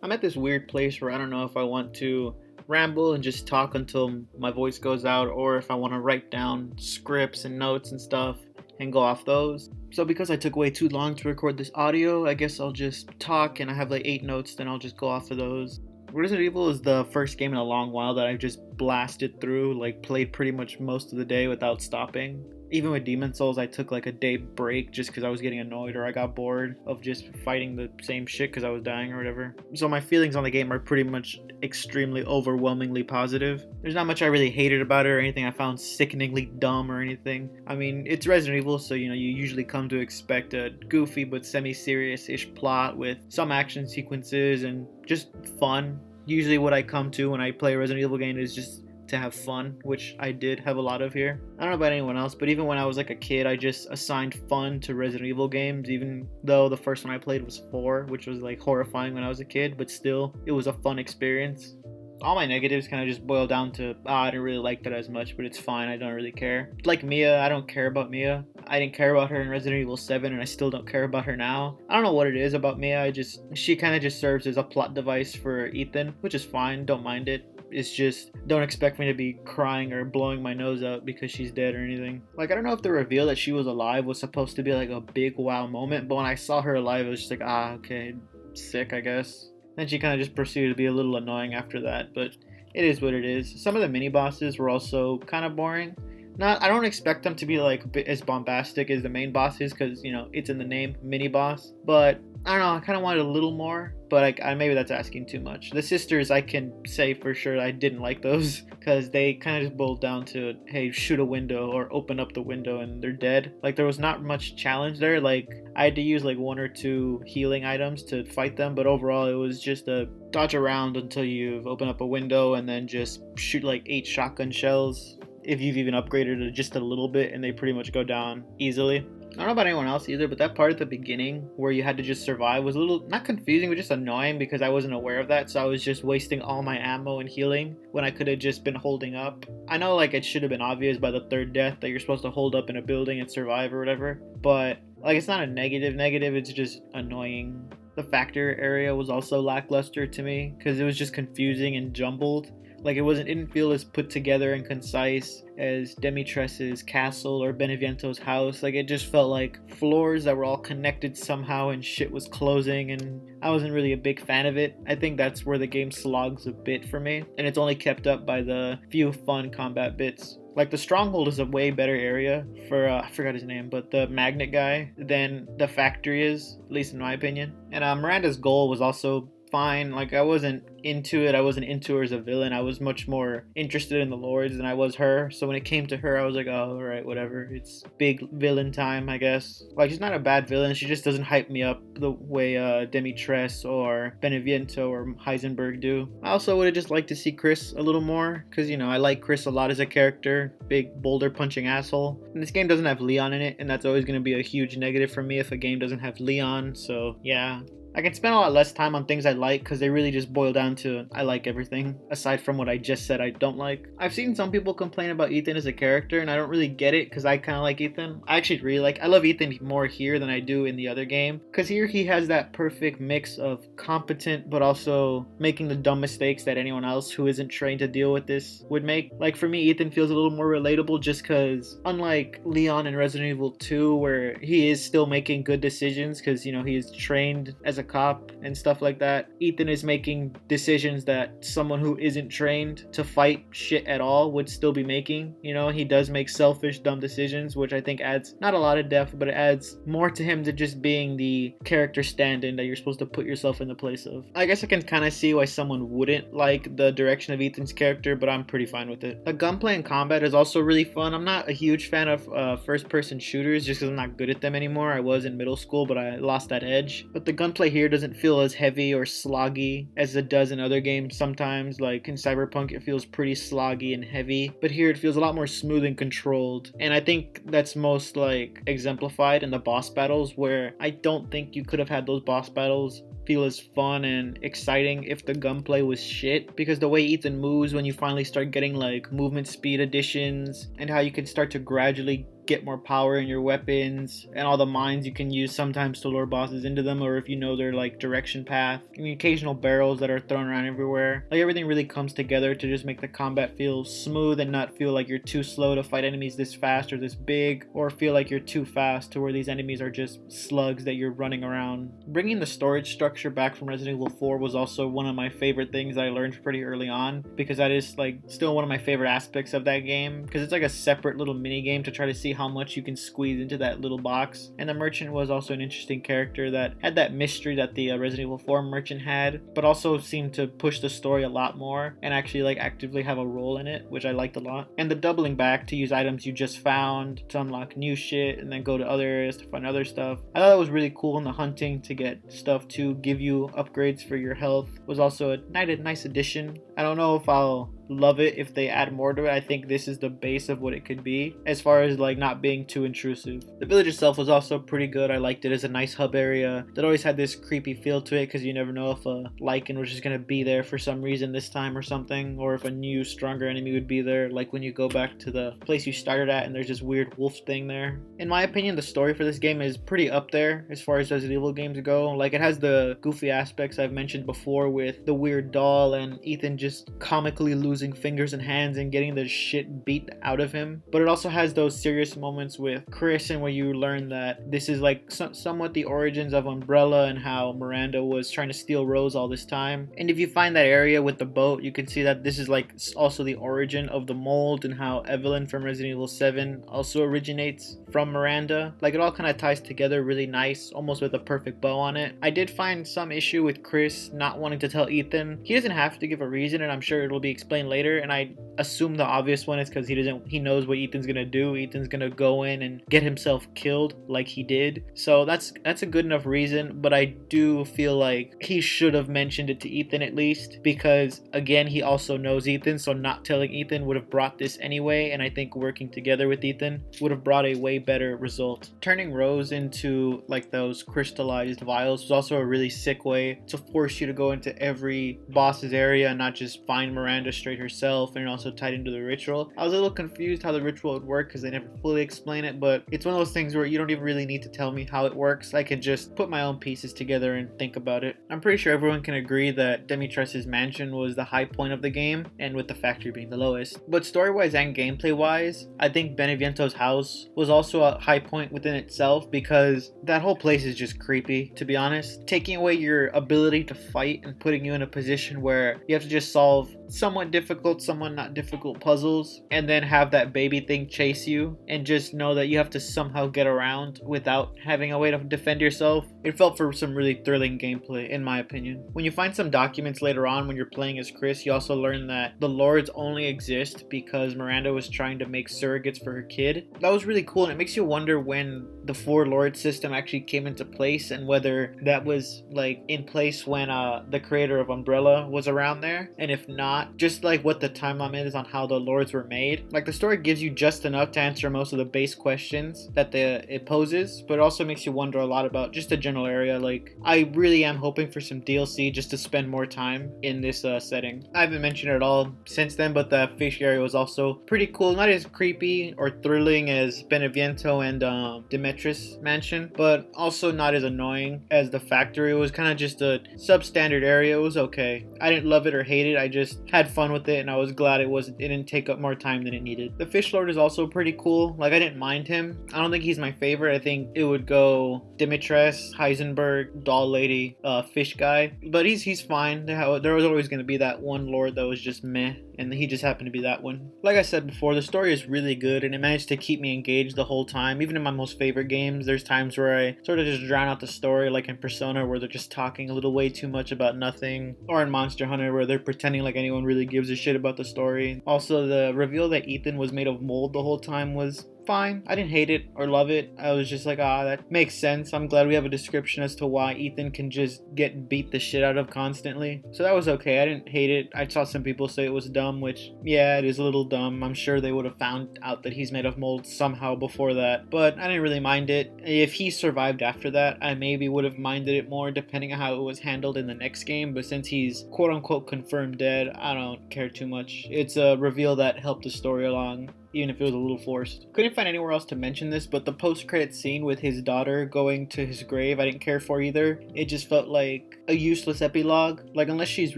I'm at this weird place where I don't know if I want to ramble and just talk until my voice goes out, or if I want to write down scripts and notes and stuff and go off those. So because I took way too long to record this audio, I guess I'll just talk, and I have like 8 notes, then I'll just go off of those. Resident Evil is the first game in a long while that I've just blasted through, like played pretty much most of the day without stopping. Even with Demon Souls, I took like a day break just because I was getting annoyed or I got bored of just fighting the same shit because I was dying or whatever. So my feelings on the game are pretty much extremely overwhelmingly positive. There's not much I really hated about it or anything I found sickeningly dumb or anything. I mean, it's Resident Evil, so you usually come to expect a goofy but semi-serious-ish plot with some action sequences and just fun. Usually what I come to when I play a Resident Evil game is just to have fun, which I did have a lot of here. I don't know about anyone else, but even when I was like a kid, I just assigned fun to Resident Evil games, even though the first one I played was 4, which was like horrifying when I was a kid, but still, it was a fun experience. All my negatives kind of just boil down to, I didn't really like that as much, but it's fine, I don't really care. Like Mia, I don't care about Mia. I didn't care about her in Resident Evil 7, and I still don't care about her now. I don't know what it is about Mia, she kind of just serves as a plot device for Ethan, which is fine, don't mind it. It's just, don't expect me to be crying or blowing my nose out because she's dead or anything. Like, I don't know if the reveal that she was alive was supposed to be like a big wow moment, but when I saw her alive, it was just like, okay, sick, I guess. Then she kind of just proceeded to be a little annoying after that, but it is what it is. Some of the mini-bosses were also kind of boring. I don't expect them to be like as bombastic as the main bosses because, it's in the name, mini-boss, but I don't know, I kind of wanted a little more, but maybe that's asking too much. The sisters, I can say for sure I didn't like those because they kind of just boiled down to, hey, shoot a window or open up the window and they're dead. Like, there was not much challenge there. Like, I had to use like 1 or 2 healing items to fight them, but overall it was just a dodge around until you've opened up a window and then just shoot like 8 shotgun shells if you've even upgraded it just a little bit, and they pretty much go down easily. I don't know about anyone else either, but that part at the beginning where you had to just survive was a little, not confusing, but just annoying because I wasn't aware of that, so I was just wasting all my ammo and healing when I could have just been holding up. I know like it should have been obvious by the 3rd death that you're supposed to hold up in a building and survive or whatever, but like it's not a negative, it's just annoying. The factor area was also lackluster to me because it was just confusing and jumbled. Like it didn't feel as put together and concise as Demitres's castle or Beneviento's house. Like it just felt like floors that were all connected somehow and shit was closing, and I wasn't really a big fan of it. I think that's where the game slogs a bit for me, and it's only kept up by the few fun combat bits. Like the Stronghold is a way better area for, I forgot his name, but the magnet guy than the factory is, at least in my opinion. And Miranda's goal was also fine. Like I wasn't into it. I wasn't into her as a villain. I was much more interested in the lords than I was her. So when it came to her, I was like, oh, all right, whatever. It's big villain time, I guess. Like she's not a bad villain. She just doesn't hype me up the way Demitres or Beneviento or Heisenberg do. I also would have just liked to see Chris a little more because, I like Chris a lot as a character. Big boulder punching asshole. And this game doesn't have Leon in it, and that's always going to be a huge negative for me if a game doesn't have Leon. So yeah. I can spend a lot less time on things I like because they really just boil down to I like everything, aside from what I just said I don't like. I've seen some people complain about Ethan as a character, and I don't really get it because I kind of like Ethan. I actually really I love Ethan more here than I do in the other game, because here he has that perfect mix of competent but also making the dumb mistakes that anyone else who isn't trained to deal with this would make. Like for me, Ethan feels a little more relatable just because unlike Leon in Resident Evil 2 where he is still making good decisions because he is trained as a cop and stuff like that, Ethan is making decisions that someone who isn't trained to fight shit at all would still be making. He does make selfish, dumb decisions, which I think adds not a lot of depth, but it adds more to him than just being the character stand-in that you're supposed to put yourself in the place of. I guess I can kind of see why someone wouldn't like the direction of Ethan's character, but I'm pretty fine with it. The gunplay and combat is also really fun. I'm not a huge fan of first-person shooters just because I'm not good at them anymore. I was in middle school, but I lost that edge. But the gunplay here doesn't feel as heavy or sloggy as it does in other games sometimes. Like in Cyberpunk, it feels pretty sloggy and heavy, but here it feels a lot more smooth and controlled. And I think that's most like exemplified in the boss battles, where I don't think you could have had those boss battles feel as fun and exciting if the gunplay was shit, because the way Ethan moves when you finally start getting like movement speed additions and how you can start to gradually get more power in your weapons, and all the mines you can use sometimes to lure bosses into them, or if you know their like direction path, and the occasional barrels that are thrown around everywhere. Like everything really comes together to just make the combat feel smooth and not feel like you're too slow to fight enemies this fast or this big, or feel like you're too fast to where these enemies are just slugs that you're running around. Bringing the storage structure back from Resident Evil 4 was also one of my favorite things that I learned pretty early on, because that is like still one of my favorite aspects of that game, because it's like a separate little mini game to try to see how much you can squeeze into that little box. And the merchant was also an interesting character that had that mystery that the Resident Evil 4 merchant had, but also seemed to push the story a lot more and actually like actively have a role in it, which I liked a lot. And the doubling back to use items you just found to unlock new shit and then go to other areas to find other stuff, I thought that was really cool. And the hunting to get stuff to give you upgrades for your health was also a nice addition. I don't know if I'll love it if they add more to it. I think this is the base of what it could be as far as like not being too intrusive. The village itself was also pretty good. I liked it as a nice hub area that always had this creepy feel to it, because you never know if a Lycan was just going to be there for some reason this time or something, or if a new stronger enemy would be there, like when you go back to the place you started at and there's this weird wolf thing there. In my opinion, the story for this game is pretty up there as far as Resident Evil games go. Like it has the goofy aspects I've mentioned before with the weird doll and Ethan just comically losing fingers and hands and getting the shit beat out of him, but it also has those serious moments with Chris, and where you learn that this is like somewhat the origins of Umbrella and how Miranda was trying to steal Rose all this time. And if you find that area with the boat, you can see that this is like also the origin of the mold, and how Evelyn from Resident Evil 7 also originates from Miranda. Like it all kind of ties together really nice, almost with a perfect bow on it. I did find some issue with Chris not wanting to tell Ethan. He doesn't have to give a reason, and I'm sure it'll be explained later, and I assume the obvious one is because he knows what Ethan's gonna do. Ethan's gonna go in and get himself killed like he did. So that's a good enough reason, but I do feel like he should have mentioned it to Ethan at least, because again, he also knows Ethan, so not telling Ethan would have brought this anyway, and I think working together with Ethan would have brought a way better result. Turning Rose into like those crystallized vials was also a really sick way to force you to go into every boss's area and not just find Miranda straight herself, and also tied into the ritual. I was a little confused how the ritual would work because they never fully explain it, but it's one of those things where you don't even really need to tell me how it works. I can just put my own pieces together and think about it. I'm pretty sure everyone can agree that Demitres's mansion was the high point of the game, and with the factory being the lowest. But story-wise and gameplay-wise, I think Beneviento's house was also a high point within itself, because that whole place is just creepy, to be honest. Taking away your ability to fight and putting you in a position where you have to just solve somewhat difficult, somewhat not difficult puzzles, and then have that baby thing chase you and just know that you have to somehow get around without having a way to defend yourself. It felt for some really thrilling gameplay, in my opinion. When you find some documents later on when you're playing as Chris, you also learn that the Lords only exist because Miranda was trying to make surrogates for her kid. That was really cool, and it makes you wonder when the 4 Lord system actually came into place, and whether that was like in place when the creator of Umbrella was around there, and if not, just like what the timeline is on how the Lords were made. Like the story gives you just enough to answer most of the base questions that it poses, but it also makes you wonder a lot about just the general area. Like I really am hoping for some DLC just to spend more time in this setting. I haven't mentioned it at all since then, but the fish area was also pretty cool. Not as creepy or thrilling as Beneviento and Demetris mansion, but also not as annoying as the factory. It was kind of just a substandard area. It was okay. I didn't love it or hate it. I just had fun with it, and I was glad it didn't take up more time than it needed. The Fish Lord is also pretty cool. Like I didn't mind him. I don't think he's my favorite. I think it would go Dimitres, Heisenberg, Doll Lady, Fish Guy. But he's fine. There was always going to be that one Lord that was just meh, and he just happened to be that one. Like I said before, the story is really good, and it managed to keep me engaged the whole time. Even in my most favorite games, there's times where I sort of just drown out the story, like in Persona, where they're just talking a little way too much about nothing, or in Monster Hunter, where they're pretending like anyone really gives a shit about the story. Also, the reveal that Ethan was made of mold the whole time was fine. I didn't hate it or love it. I was just like, that makes sense. I'm glad we have a description as to why Ethan can just get beat the shit out of constantly. So that was okay. I didn't hate it. I saw some people say it was dumb, which, yeah, it is a little dumb. I'm sure they would have found out that he's made of mold somehow before that, but I didn't really mind it. If he survived after that, I maybe would have minded it more depending on how it was handled in the next game, but since he's quote-unquote confirmed dead, I don't care too much. It's a reveal that helped the story along even if it was a little forced. Couldn't find anywhere else to mention this, but the post-credit scene with his daughter going to his grave, I didn't care for either. It just felt like a useless epilogue. Like, unless she's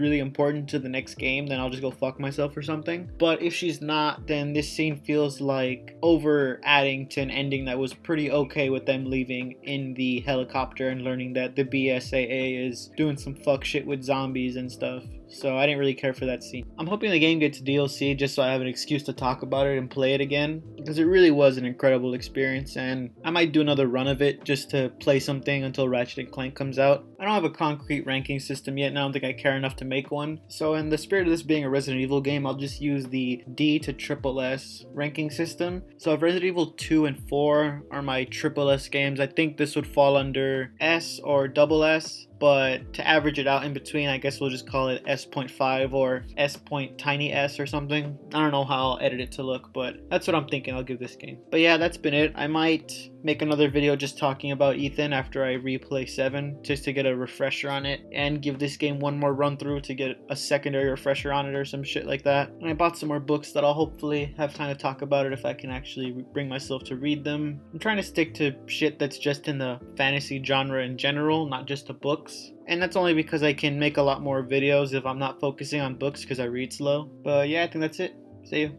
really important to the next game, then I'll just go fuck myself or something. But if she's not, then this scene feels like over adding to an ending that was pretty okay, with them leaving in the helicopter and learning that the BSAA is doing some fuck shit with zombies and stuff. So I didn't really care for that scene. I'm hoping the game gets DLC just so I have an excuse to talk about it and play it again, because it really was an incredible experience, and I might do another run of it just to play something until Ratchet & Clank comes out. I don't have a concrete ranking system yet, and I don't think I care enough to make one. So in the spirit of this being a Resident Evil game, I'll just use the D to triple S ranking system. So if Resident Evil 2 and 4 are my triple S games, I think this would fall under S or double S. But to average it out in between, I guess we'll just call it S.5 or S.tiny s or something. I don't know how I'll edit it to look, but that's what I'm thinking I'll give this game. But yeah, that's been it. I might make another video just talking about Ethan after I replay 7, just to get a refresher on it, and give this game one more run through to get a secondary refresher on it or some shit like that. And I bought some more books that I'll hopefully have time to talk about it if I can actually bring myself to read them. I'm trying to stick to shit that's just in the fantasy genre in general, not just the books. And that's only because I can make a lot more videos if I'm not focusing on books because I read slow. But yeah, I think that's it. See you.